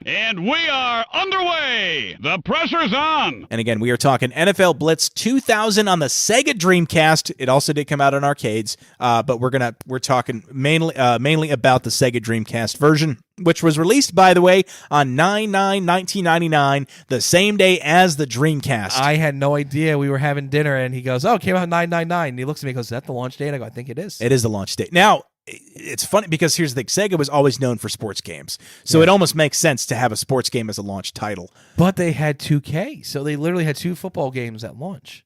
And we are underway. The pressure's on. And again, we are talking NFL Blitz 2000 on the Sega Dreamcast. It also did come out in arcades, but we're talking mainly about the Sega Dreamcast version, which was released, by the way, on 9/9/1999, the same day as the Dreamcast. I had no idea. We were having dinner, and he goes, "Oh, it came out 9/9/9." And he looks at me and goes, "Is that the launch date?" I go, "I think it is." It is the launch date. Now, it's funny because here's the thing. Sega was always known for sports games, so it almost makes sense to have a sports game as a launch title. But they had 2K, so they literally had 2 football games at launch.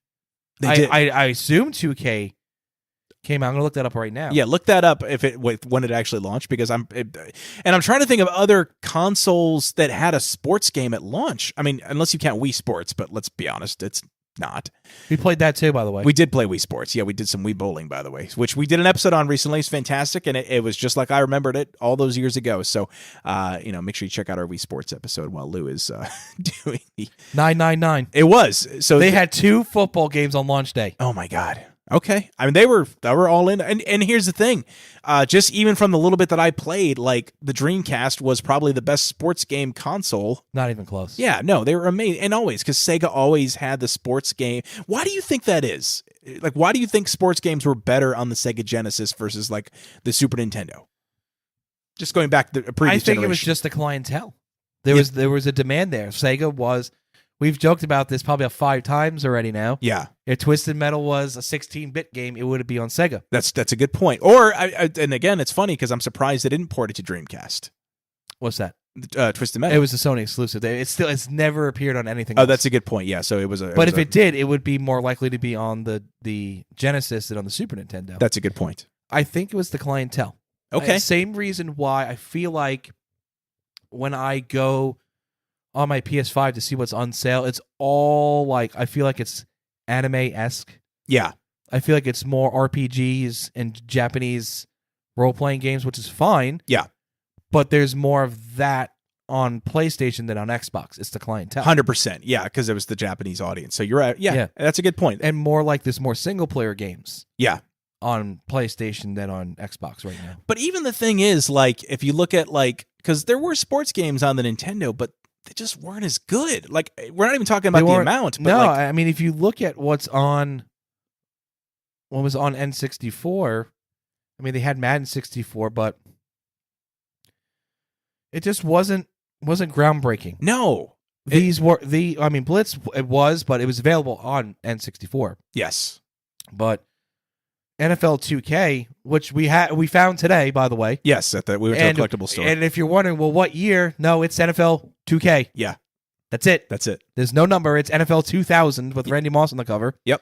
They did. I assume 2K came out. I'm going to look that up right now. Yeah, look that up when it actually launched, because I'm trying to think of other consoles that had a sports game at launch. I mean, unless you count Wii Sports, but let's be honest, it's not. We played that too, by the way. We did play Wii Sports. Yeah, we did some Wii Bowling, by the way, which we did an episode on recently. It's fantastic, and it was just like I remembered it all those years ago. So, make sure you check out our Wii Sports episode while Lou is doing the 9/9/9. It was. So they had 2 football games on launch day. Oh my God. Okay. I mean, they were all in. And here's the thing. Just even from the little bit that I played, like the Dreamcast was probably the best sports game console. Not even close. Yeah, no, they were amazing. And always, because Sega always had the sports game. Why do you think that is? Like, why do you think sports games were better on the Sega Genesis versus like the Super Nintendo? Just going back to the previous generation. I think it was just the clientele. There was a demand there. Sega was. We've joked about this probably 5 times already now. Yeah. If Twisted Metal was a 16-bit game, it would be on Sega. That's a good point. Or, and again, it's funny because I'm surprised they didn't port it to Dreamcast. What's that? Twisted Metal. It was a Sony exclusive. It's never appeared on anything else. Oh, that's a good point. Yeah, so it was a... But if it did, it would be more likely to be on the Genesis than on the Super Nintendo. That's a good point. I think it was the clientele. Okay. Same reason why I feel like when I go on my PS5 to see what's on sale, it's all like, I feel like it's anime-esque. Yeah. I feel like it's more RPGs and Japanese role-playing games, which is fine. Yeah. But there's more of that on PlayStation than on Xbox. It's the clientele. 100%. Yeah, because it was the Japanese audience. So you're right. Yeah, that's a good point. And more like there's more single-player games. Yeah. On PlayStation than on Xbox right now. But even the thing is, like, if you look at, like, because there were sports games on the Nintendo, but they just weren't as good. Like, we're not even talking about the amount. But no, like, I mean, if you look at what was on N64, I mean, they had Madden 64, but it just wasn't groundbreaking. No. Blitz, it was, but it was available on N64. Yes. But NFL 2K, which we found today, by the way. Yes, we went to a collectible store. And if you're wondering, well, what year? No, it's NFL 2K. Yeah. That's it. There's no number. It's NFL 2000 with Randy Moss on the cover. Yep.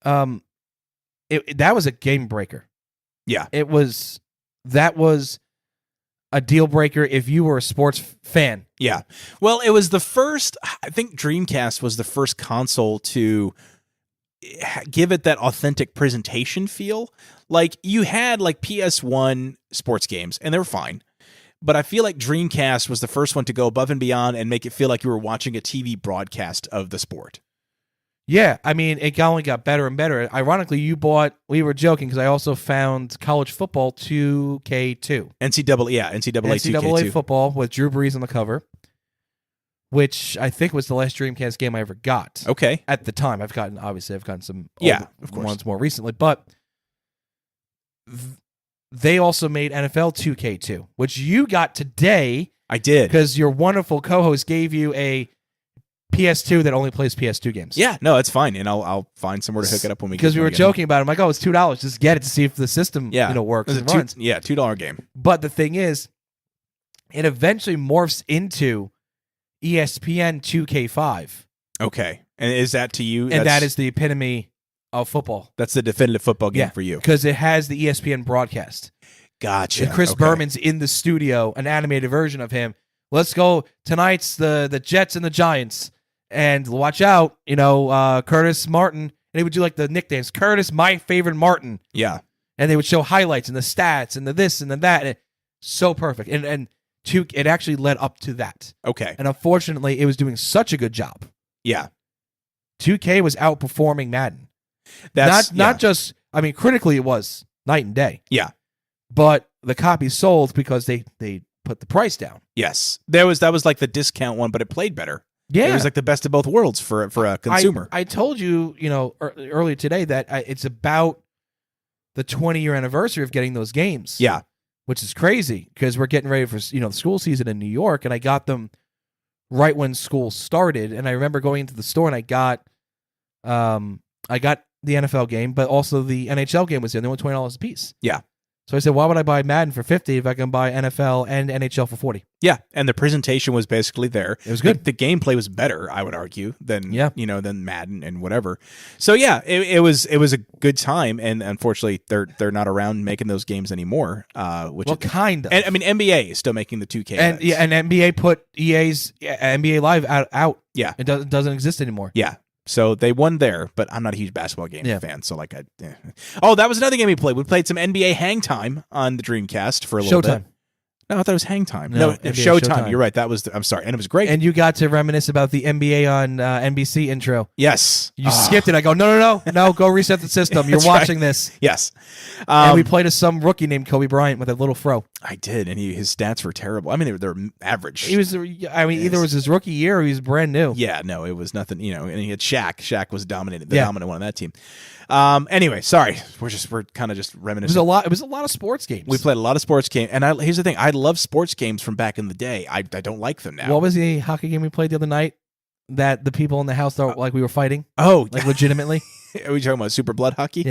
That was a game breaker. Yeah. That was a deal breaker if you were a sports fan. Yeah. Well, it was the first, I think Dreamcast was the first console to give it that authentic presentation feel. Like, you had like PS1 sports games and they were fine, but I feel like Dreamcast was the first one to go above and beyond and make it feel like you were watching a TV broadcast of the sport. Yeah, I mean, it only got better and better. Ironically, we were joking because I also found college football 2K2. NCAA 2K2. Football with Drew Brees on the cover, which I think was the last Dreamcast game I ever got. Okay. At the time, I've gotten some of course, ones more recently, but they also made NFL 2K2, which you got today. I did. Because your wonderful co-host gave you a PS2 that only plays PS2 games. Yeah, no, it's fine, and I'll find somewhere to hook it up when we. Because we were joking about it. I'm like, oh, it's $2. Just get it to see if the system works and runs. $2 game. But the thing is, it eventually morphs into ESPN 2K5. Okay, and is that to you? And that is the epitome of football. That's the definitive football game for you. Because it has the ESPN broadcast. Gotcha. And Chris Berman's in the studio, an animated version of him. Let's go. Tonight's the Jets and the Giants. And watch out, Curtis Martin. And they would do like the nicknames. Curtis, my favorite Martin. Yeah. And they would show highlights and the stats and the this and the that. And so perfect. And it actually led up to that. Okay. And unfortunately, it was doing such a good job. Yeah. 2K was outperforming Madden. Not just, critically it was night and day. Yeah. But the copies sold because they put the price down. Yes, that was like the discount one, but it played better. Yeah, it was like the best of both worlds for a consumer. I told you, earlier today that it's about the 20-year anniversary of getting those games. Yeah, which is crazy because we're getting ready for the school season in New York, and I got them right when school started. And I remember going into the store and I got the NFL game, but also the NHL game was there. They were $20 a piece. Yeah. So I said, why would I buy Madden for $50 if I can buy NFL and NHL for $40? Yeah, and the presentation was basically there. It was good. The gameplay was better, I would argue, than than Madden and whatever. So yeah, it was a good time, and unfortunately, they're not around making those games anymore. Kind of. And, I mean, NBA is still making the 2K. And and NBA put EA's NBA Live out. Yeah, it doesn't exist anymore. Yeah. So they won there, but I'm not a huge basketball game fan. So oh, that was another game we played. We played some NBA Hang Time on the Dreamcast for a little bit. No, I thought it was Hang Time. No, Showtime. You're right. That was. I'm sorry, and it was great. And you got to reminisce about the NBA on NBC intro. Yes, you skipped it. I go, no. Go reset the system. You're watching this. Yes, and we played as some rookie named Kobe Bryant with a little fro. I did, and his stats were terrible. I mean, they were average. He was. I mean, either it was his rookie year or he was brand new. Yeah, no, it was nothing. And he had Shaq. Shaq was dominant one on that team. Anyway, sorry, we're kind of just reminiscing. It was a lot of sports games. We played a lot of sports games, and here's the thing: I love sports games from back in the day. I don't like them now. What was the hockey game we played the other night that the people in the house thought like we were fighting? Oh, like legitimately. Are we talking about Super Blood Hockey?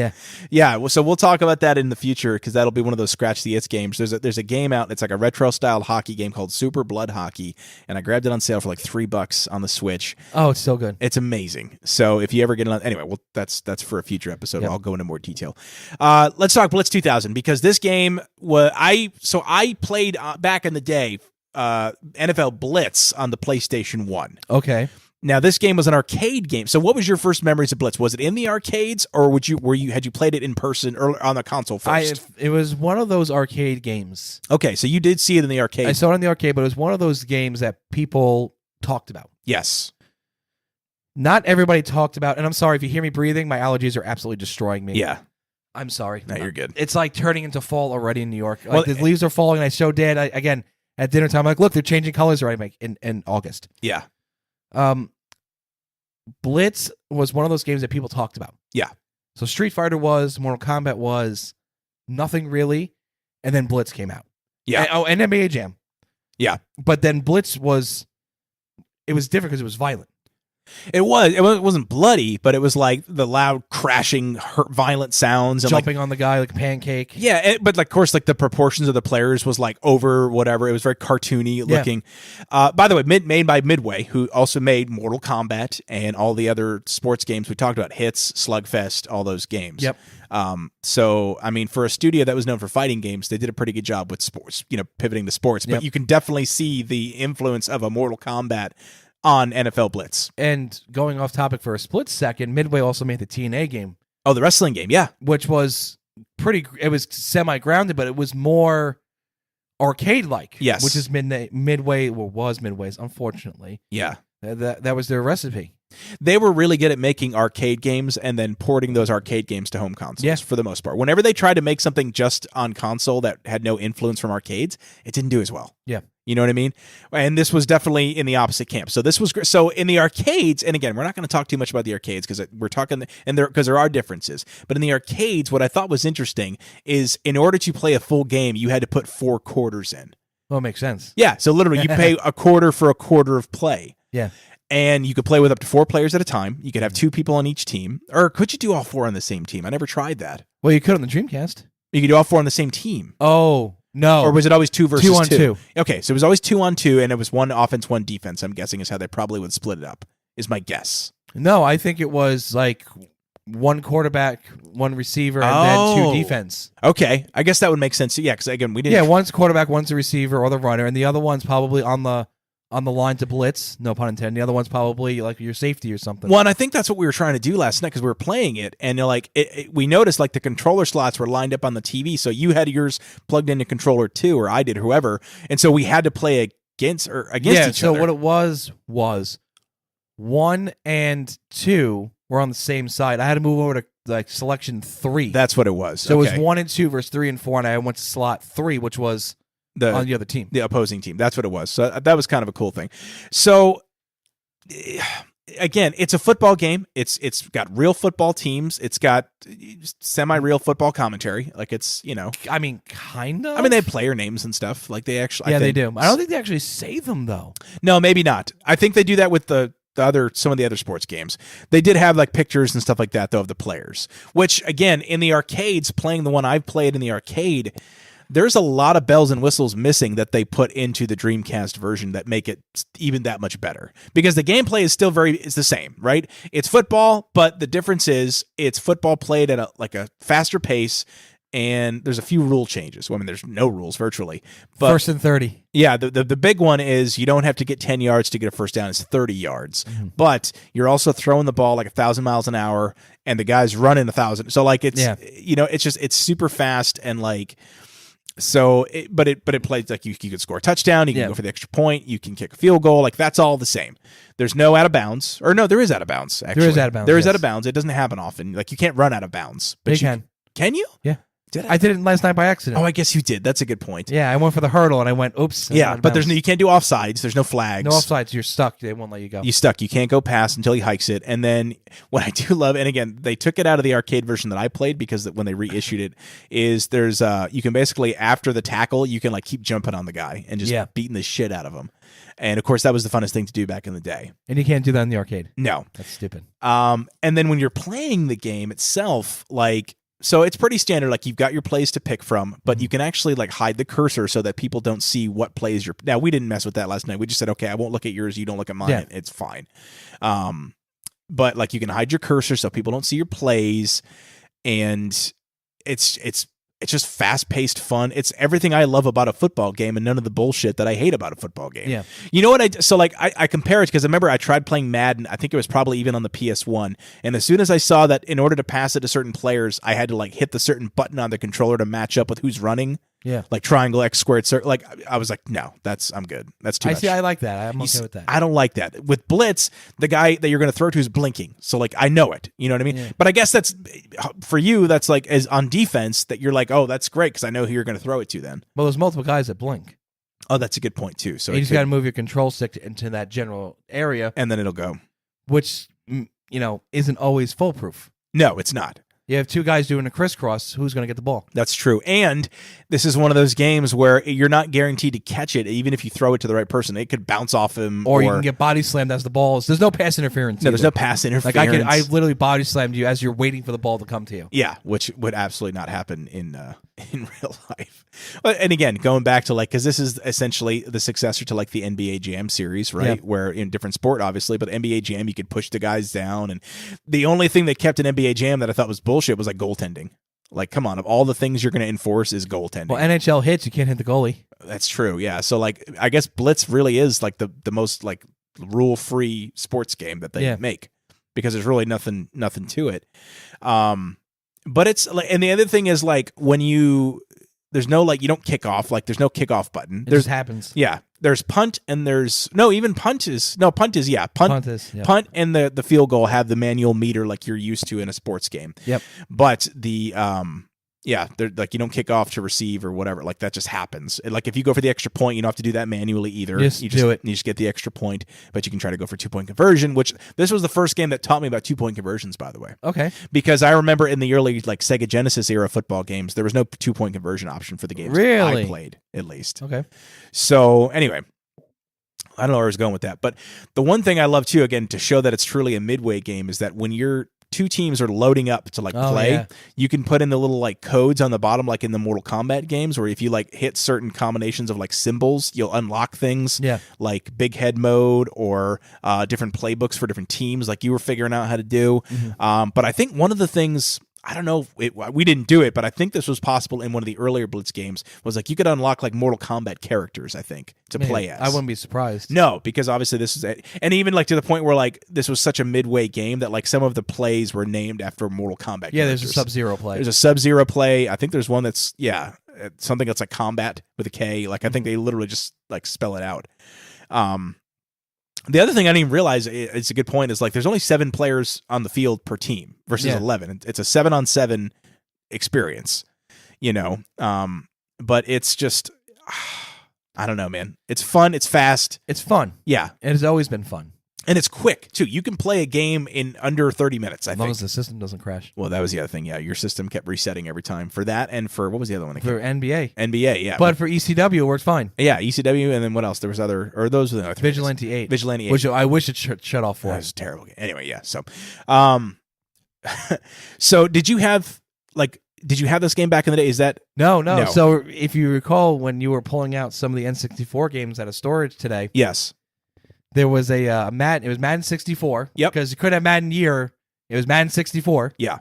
Yeah. Well, so we'll talk about that in the future because that'll be one of those scratch the itch games. There's a game out. It's like a retro style hockey game called Super Blood Hockey, and I grabbed it on sale for like $3 on the Switch. Oh, it's so good. It's amazing. So if you ever get on, anyway, well, that's for a future episode. Yep. I'll go into more detail. Let's talk Blitz 2000 because this game I played back in the day NFL Blitz on the PlayStation 1. Okay. Now, this game was an arcade game. So what was your first memories of Blitz? Was it in the arcades, or had you played it in person or on the console first? It was one of those arcade games. Okay, so you did see it in the arcade. I saw it in the arcade, but it was one of those games that people talked about. Yes. Not everybody talked about, and I'm sorry if you hear me breathing, my allergies are absolutely destroying me. Yeah. I'm sorry. No, you're good. It's like turning into fall already in New York. Like the leaves are falling, and I showed Dad, again, at dinner time, I'm like, look, they're changing colors already in August. Yeah. Blitz was one of those games that people talked about. Yeah. So Street Fighter was, Mortal Kombat was, nothing really, and then Blitz came out. Yeah. And NBA Jam. Yeah. But then Blitz it was different because it was violent. It wasn't bloody, but it was like the loud crashing, violent sounds, and jumping on the guy like a pancake. Yeah, but of course, like the proportions of the players was like over whatever. It was very cartoony looking. By the way, made by Midway, who also made Mortal Kombat and all the other sports games we talked about, Hits, Slugfest, all those games. Yep. So I mean, for a studio that was known for fighting games, they did a pretty good job with sports. Pivoting to sports, but you can definitely see the influence of a Mortal Kombat on NFL Blitz. And going off topic for a split second, Midway also made the TNA game. Oh, the wrestling game, yeah. Which was it was semi-grounded, but it was more arcade-like. Yes. Which is Midway, well, was Midway's, unfortunately. Yeah. That was their recipe. They were really good at making arcade games and then porting those arcade games to home consoles for the most part. Whenever they tried to make something just on console that had no influence from arcades, it didn't do as well. Yeah. You know what I mean? And this was definitely in the opposite camp. So this was so in the arcades, and again, we're not going to talk too much about the arcades because we're talking because there are differences. But in the arcades, what I thought was interesting is in order to play a full game, you had to put 4 quarters in. Well, it makes sense. Yeah. So literally, you pay a quarter for a quarter of play. Yeah. And you could play with up to 4 players at a time. You could have 2 people on each team. Or could you do all 4 on the same team? I never tried that. Well, you could on the Dreamcast. You could do all 4 on the same team. Oh, no. Or was it always 2 versus 2 on 2? Okay, so it was always 2 on 2, and it was 1 offense, 1 defense, I'm guessing is how they probably would split it up, is my guess. No, I think it was like 1 quarterback, 1 receiver, and then 2 defense. Okay, I guess that would make sense. Yeah, because again, we didn't... Yeah, one's quarterback, one's a receiver or the runner, and the other one's probably on the line to blitz, no pun intended. The other one's probably like your safety or something. Well, and I think that's what we were trying to do last night because we were playing it, and we noticed like the controller slots were lined up on the TV, so you had yours plugged into controller 2, or I did, whoever, and so we had to play against each other. So what it was 1 and 2 were on the same side. I had to move over to like selection 3. That's what it was. So it was 1 and 2 versus 3 and 4, and I went to slot 3, which was on the other team. The opposing team. That's what it was. So that was kind of a cool thing. So again, it's a football game. It's got real football teams. It's got semi-real football commentary. Like it's, I mean, kind of. I mean, they have player names and stuff. Like they actually, they do. I don't think they actually say them though. No, maybe not. I think they do that with some of the other sports games. They did have like pictures and stuff like that though of the players, which again, in the arcades, playing the one I've played in the arcade, there's a lot of bells and whistles missing that they put into the Dreamcast version that make it even that much better. Because the gameplay is still it's the same, right? It's football, but the difference is it's football played at a faster pace, and there's a few rule changes. Well, I mean, there's no rules virtually. But first and 30. Yeah, the big one is you don't have to get 10 yards to get a first down. It's 30 yards. Mm-hmm. But you're also throwing the ball like 1,000 miles an hour, and the guy's running 1,000. So like it's super fast and like. So, but it plays like you could score a touchdown, you can go for the extra point, you can kick a field goal, like that's all the same. There's no out of bounds, or no, there is out of bounds. Actually, there is out of bounds. There is out of bounds. It doesn't happen often. Like you can't run out of bounds, but you can. Can you? Yeah. I did it last night by accident. Oh, I guess you did. That's a good point. Yeah, I went for the hurdle and I went, oops. Yeah, but you can't do offsides. There's no flags. No offsides. You're stuck. They won't let you go. You're stuck. You can't go past until he hikes it. And then what I do love, and again, they took it out of the arcade version that I played because when they reissued it, is there's you can basically after the tackle you can like keep jumping on the guy and just beating the shit out of him. And of course, that was the funnest thing to do back in the day. And you can't do that in the arcade. No, that's stupid. And then when you're playing the game itself, like. So it's pretty standard. Like you've got your plays to pick from, but you can actually like hide the cursor so that people don't see what plays you're. Now we didn't mess with that last night. We just said, okay, I won't look at yours. You don't look at mine. Yeah. It's fine. But like you can hide your cursor so people don't see your plays, and it's just fast-paced fun. It's everything I love about a football game and none of the bullshit that I hate about a football game. Yeah. You know what I compare it because I remember I tried playing Madden. I think it was probably even on the PS1. And as soon as I saw that in order to pass it to certain players, I had to like hit the certain button on the controller to match up with who's running. Yeah. Like triangle, X, squared, circle. Like I was like, no, I'm good. That's too much. I like that. I'm okay with that. I don't like that. With Blitz, the guy that you're going to throw to is blinking. So like I know it. You know what I mean? Yeah. But I guess that's for you, that's like as on defense that you're like, oh, that's great because I know who you're going to throw it to then. Well, there's multiple guys that blink. Oh, that's a good point too. So you just got to move your control stick into that general area. And then it'll go. Which, isn't always foolproof. No, it's not. You have two guys doing a crisscross. Who's going to get the ball? That's true. And this is one of those games where you're not guaranteed to catch it, even if you throw it to the right person. It could bounce off him. Or you can get body slammed as the ball. There's no pass interference. No, there's no pass interference. Like I literally body slammed you as you're waiting for the ball to come to you. Yeah, which would absolutely not happen in real life. And again, going back to like, because this is essentially the successor to like the NBA Jam series, right? Yeah. Where in different sport, obviously, but NBA Jam, you could push the guys down. And the only thing that kept an NBA Jam that I thought was bullshit was like goaltending. Like, come on, of all the things you're going to enforce is goaltending. Well, NHL hits, you can't hit the goalie. That's true, yeah. So, like, I guess Blitz really is like the most like rule-free sports game that they make because there's really nothing to it. But it's like, and the other thing is like when there's no like you don't kick off, like there's no kickoff button. It just happens. Yeah. There's punt and punt is punt and the field goal have the manual meter like you're used to in a sports game. Yep. But the they're like you don't kick off to receive or whatever. Like that just happens. And like if you go for the extra point, you don't have to do that manually either. You just get the extra point, but you can try to go for 2-point conversion, which this was the first game that taught me about 2-point conversions, by the way. Okay. Because I remember in the early like Sega Genesis era football games, there was no 2-point conversion option for the games I played, at least. Okay. So anyway, I don't know where I was going with that, but the one thing I love too, again, to show that it's truly a Midway game is that when you're two teams are loading up to like play, you can put in the little like codes on the bottom, like in the Mortal Kombat games, where if you like hit certain combinations of like symbols, you'll unlock things like big head mode or different playbooks for different teams, like you were figuring out how to do. Mm-hmm. But I think one of the things, I don't know, we didn't do it, but I think this was possible in one of the earlier Blitz games, was like you could unlock like Mortal Kombat characters, I think, to play as. I wouldn't be surprised. No, because obviously this is it. And even like to the point where like this was such a Midway game that like some of the plays were named after Mortal Kombat characters. There's a Sub-Zero play. There's a Sub-Zero play. I think there's one that's, something that's like Kombat with a K. Like I think they literally just like spell it out. The other thing I didn't even realize, it's a good point, is like there's only 7 players on the field per team versus 11. It's a 7-on-7 experience, but it's just, I don't know, man. It's fun. It's fast. It's fun. Yeah. It has always been fun. And it's quick, too. You can play a game in under 30 minutes, I As long think. as the system doesn't crash. Well, that was the other thing. Yeah, your system kept resetting every time for that and for, what was the other one? That For NBA. NBA, yeah. But for ECW, it works fine. Yeah, ECW, and then what else? There was other, or those were the other three. Vigilante 8. Vigilante 8. Which I wish it shut off for That us. was a terrible game. Anyway, yeah. So, so did you have this game back in the day? Is that No. No. So if you recall when you were pulling out some of the N64 games out of storage today, yes? there was a Madden. It was Madden 64. Yep. Because you couldn't have Madden Year. It was Madden 64. Yeah,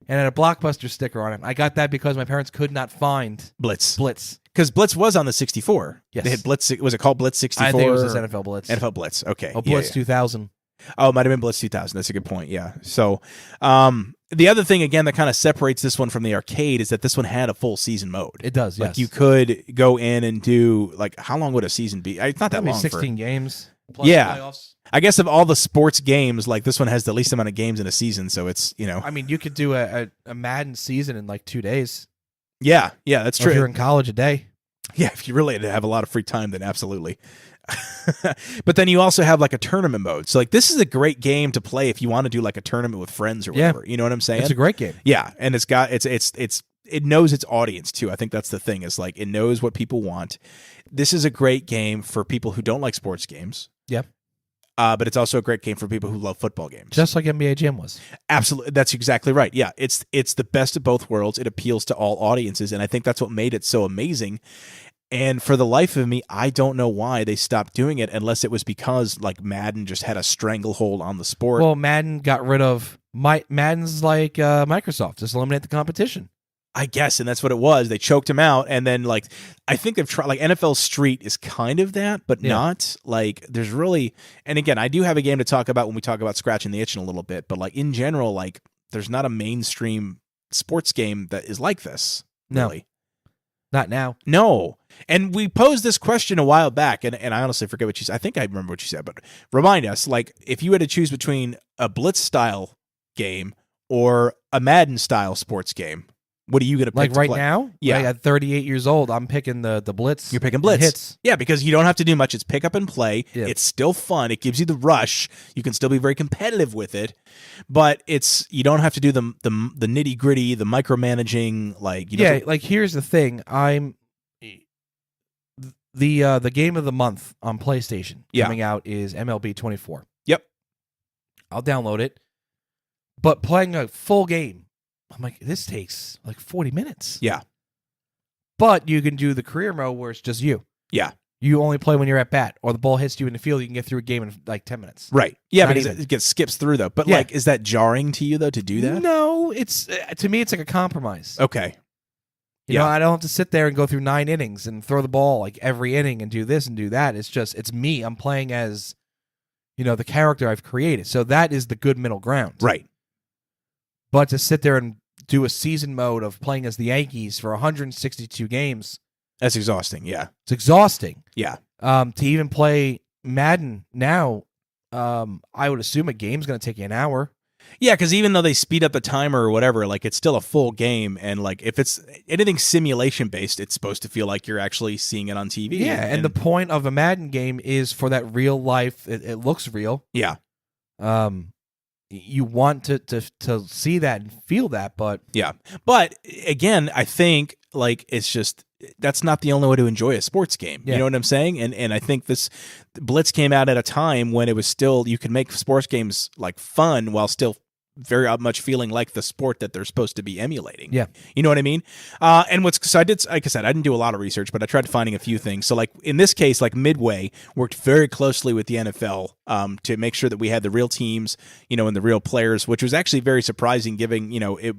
And it had a Blockbuster sticker on it. I got that because my parents could not find Blitz. Blitz. Blitz was on the 64. Yes. They had Blitz. Was it called Blitz 64? I think it was just NFL Blitz. NFL Blitz. Okay. Oh, Yeah, Blitz yeah. 2000. Oh, it might have been Blitz 2000. That's a good point. Yeah. So, the other thing again that kind of separates this one from the arcade is that this one had a full season mode. It does, Like yes. you could go in and do how long would a season be? It's not that Probably long. 16 games. Plus Yeah. playoffs. I guess of all the sports games, this one has the least amount of games in a season. So it's I mean, you could do a Madden season in 2 days. yeah, that's Or if you're true. in college, a day. Yeah, if you really have a lot of free time, then absolutely. But then you also have a tournament mode. So this is a great game to play if you want to do a tournament with friends or Yeah. whatever. You know what I'm saying? It's a great game. Yeah, and it's got it knows its audience too. I think that's the thing. Is it knows what people want. This is a great game for people who don't like sports games. Yeah. But it's also a great game for people who love football games. Just like NBA Jam was. Absolutely, that's exactly right. Yeah, it's the best of both worlds. It appeals to all audiences, and I think that's what made it so amazing. And for the life of me, I don't know why they stopped doing it, unless it was because Madden just had a stranglehold on the sport. Well, Madden got rid of Madden's like Microsoft, just eliminate the competition. I guess, and that's what it was. They choked him out, and then I think they've tried NFL Street is kind of that, but Yeah. not there's really. And again, I do have a game to talk about when we talk about scratching the itch in a little bit, but in general, there's not a mainstream sports game that is like this. No. Really. Not now. No. And we posed this question a while back, and I honestly forget what you said. I think I remember what you said, but remind us, if you had to choose between a Blitz-style game or a Madden-style sports game, what are you going to pick to Right play? now? Yeah. At 38 years old, I'm picking the Blitz. You're picking Blitz. Hits. Yeah, because you don't have to do much. It's pick up and play. Yeah. It's still fun. It gives you the rush. You can still be very competitive with it, but you don't have to do the nitty-gritty, the micromanaging, here's the thing. I'm the game of the month on PlayStation coming out is MLB 24. Yep. I'll download it. But playing a full game, I'm like, this takes 40 minutes. Yeah. But you can do the career mode where it's just you. Yeah. You only play when you're at bat, or the ball hits you in the field. You can get through a game in 10 minutes. Right. Yeah, Not because even. it gets skips through though. But Yeah. is that jarring to you though to do that? No, it's to me it's like a compromise. Okay. You know, I don't have to sit there and go through 9 innings and throw the ball every inning and do this and do that. It's me. I'm playing as, the character I've created. So that is the good middle ground. Right. But to sit there and do a season mode of playing as the Yankees for 162 games, That's exhausting. Yeah. it's exhausting. Yeah. To even play Madden now, I would assume a game's going to take you an hour. Yeah, because even though they speed up the timer or whatever, it's still a full game, and if it's anything simulation based, it's supposed to feel like you're actually seeing it on TV. Yeah, and the point of a Madden game is for that real life. It looks real. yeah, You want to see that and feel that, but yeah. But again, I think it's just that's not the only way to enjoy a sports game. Yeah. You know what I'm saying? And I think this Blitz came out at a time when it was still you could make sports games fun while still very much feeling like the sport that they're supposed to be emulating. Yeah. You know what I mean? So I did, like I said, I didn't do a lot of research, but I tried finding a few things. So in this case, Midway worked very closely with the NFL to make sure that we had the real teams, and the real players, which was actually very surprising given,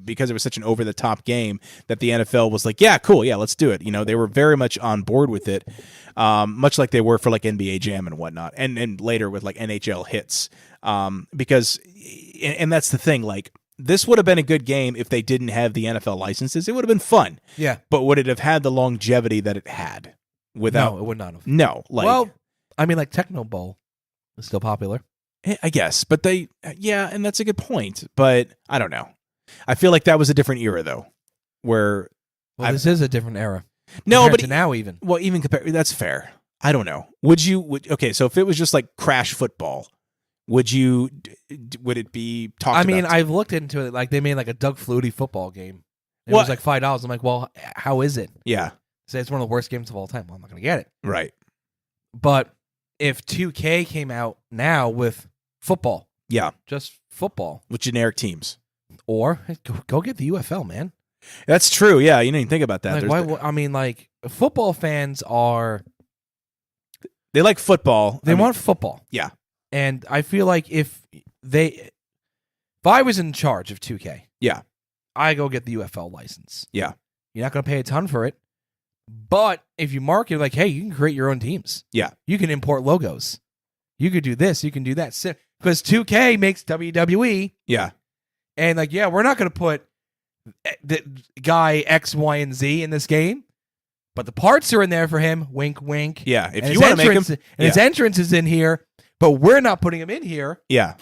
because it was such an over the top game that the NFL was like, yeah, cool. Yeah, let's do it. They were very much on board with it. Much like they were for NBA Jam and whatnot. And later with NHL hits. Because that's the thing, this would have been a good game if they didn't have the NFL licenses. It would have been fun. yeah, But would it have had the longevity that it had without? no, it would not have. No. Techno Bowl is still popular. I guess. But and that's a good point. But I don't know. I feel like that was a different era though, where Well, this is a different era. No, compared but to now even. well, even compare. That's fair. I don't know. Okay, so if it was just like Crash Football, would it be talked about? I mean, I've looked into it. Like they made like a Doug Flutie football game. And Well- it was like $5. I'm like, well, how is it? Yeah, Say it's one of the worst games of all time. Well, I'm not gonna get it. right. But if 2K came out now with football, Yeah, just football, with generic teams. or go get the UFL, man. That's true. Yeah, you didn't even think about that. Like, I mean, like football fans They like football. they want football. Yeah. And I feel like if I was in charge of 2K, Yeah. I go get the UFL license. Yeah. You're not going to pay a ton for it, but if you market like, hey, you can create your own teams. Yeah. You can import logos. You could do this. You can do that. Because 2K makes WWE, Yeah. and like, yeah, we're not going to put the guy X, Y, and Z in this game, but the parts are in there for him. Wink, wink. Yeah. If And you his want to make entrance- them, and his entrance is in here, but we're not putting him in here. yeah.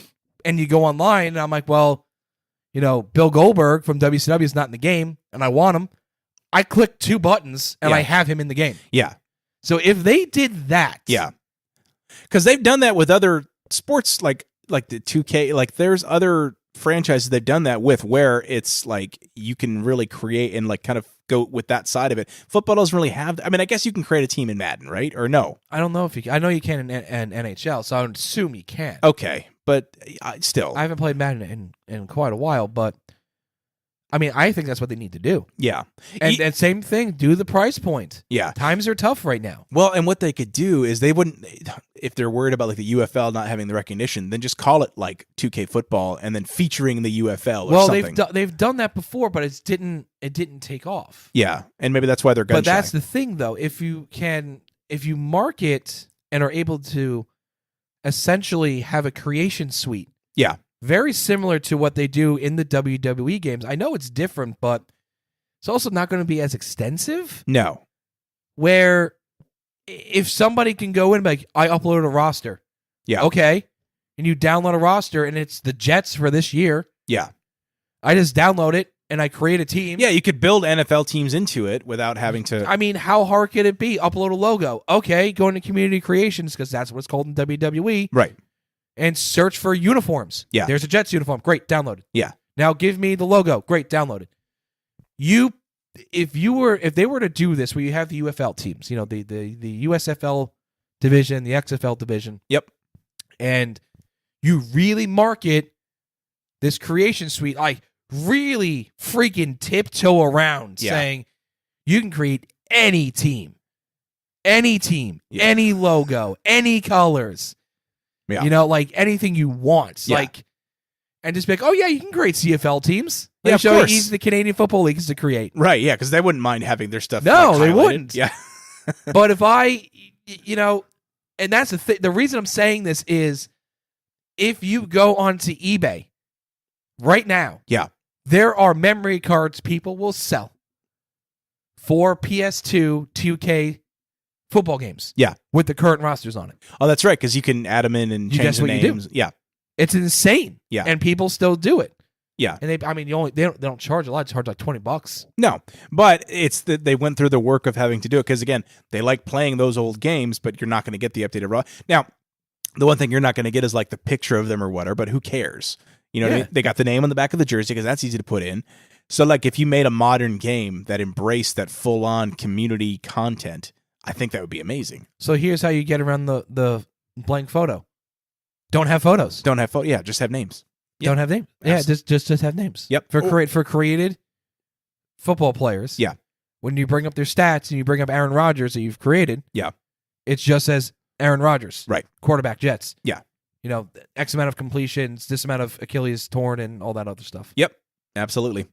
And you go online, and I'm like, well, Bill Goldberg from WCW is not in the game, and I want him. I click 2 buttons, and Yeah. I have him in the game. Yeah. So if they did that, Yeah. Because they've done that with other sports, like the 2K. Like there's other franchises they've done that with, where it's like you can really create and like kind of go with that side of it. Football doesn't really have. I mean, I guess you can create a team in Madden, right? Or no? I don't know if you can. I know you can in NHL, so I would assume you can. Okay, but still, I haven't played Madden in quite a while, but I mean, I think that's what they need to do. yeah, And same thing, do the price point. yeah. Times are tough right now. Well, and what they could do is they wouldn't, if they're worried about like the UFL not having the recognition, then just call it like 2K football and then featuring the UFL or Well, something. they've done that before, but it didn't take off. Yeah, and maybe that's why they're gun But that's shy. the thing, though. If you market and are able to essentially have a creation suite, Yeah, very similar to what they do in the WWE games. I know it's different, but it's also not going to be as extensive. no, Where if somebody can go in and be like, I uploaded a roster. Yeah. Okay. And you download a roster and it's the Jets for this year. yeah. I just download it and I create a team. Yeah, you could build NFL teams into it without having to. I mean, how hard could it be? Upload a logo. Okay. Go into community creations because that's what it's called in WWE. Right. And search for uniforms. Yeah. There's a Jets uniform. Great. Download it. Yeah. Now give me the logo. Great. Download it. If they were to do this where you have the UFL teams, the USFL division, the XFL division. Yep. And you really market this creation suite, like really freaking tiptoe around Yeah. saying you can create any team, Yeah. any logo, any colors. Yeah. Like anything you want. Yeah. Like, and just be like, oh yeah, you can create CFL teams. Let Yeah, me of show you course. easy the Canadian Football League is to create. Right, yeah, because they wouldn't mind having their stuff. No, like, they highlighted. wouldn't. Yeah, But if I, and that's the thing. The reason I'm saying this is if you go onto eBay right now, Yeah. there are memory cards people will sell for PS2 2K football games. Yeah. With the current rosters on it. Oh, that's right, because you can add them in and You change guess the what you do? names. Yeah, It's insane. Yeah. And people still do it. yeah. And they don't charge a lot. They charge like $20. No, but it's that they went through the work of having to do it because again, they like playing those old games, but you're not going to get the updated raw. Now, the one thing you're not going to get is like the picture of them or whatever, but who cares? You know what I Yeah. mean? They got the name on the back of the jersey because that's easy to put in. So like if you made a modern game that embraced that full-on community content, I think that would be amazing. So here's how you get around the blank photo. Don't have photos. Don't have yeah, just have names. Yeah. Don't have names. Yeah, just have names. Yep. For created football players. Yeah. When you bring up their stats and you bring up Aaron Rodgers that you've created. Yeah. It just says Aaron Rodgers. Right. Quarterback Jets. Yeah. X amount of completions, this amount of Achilles torn, and all that other stuff. Yep. Absolutely.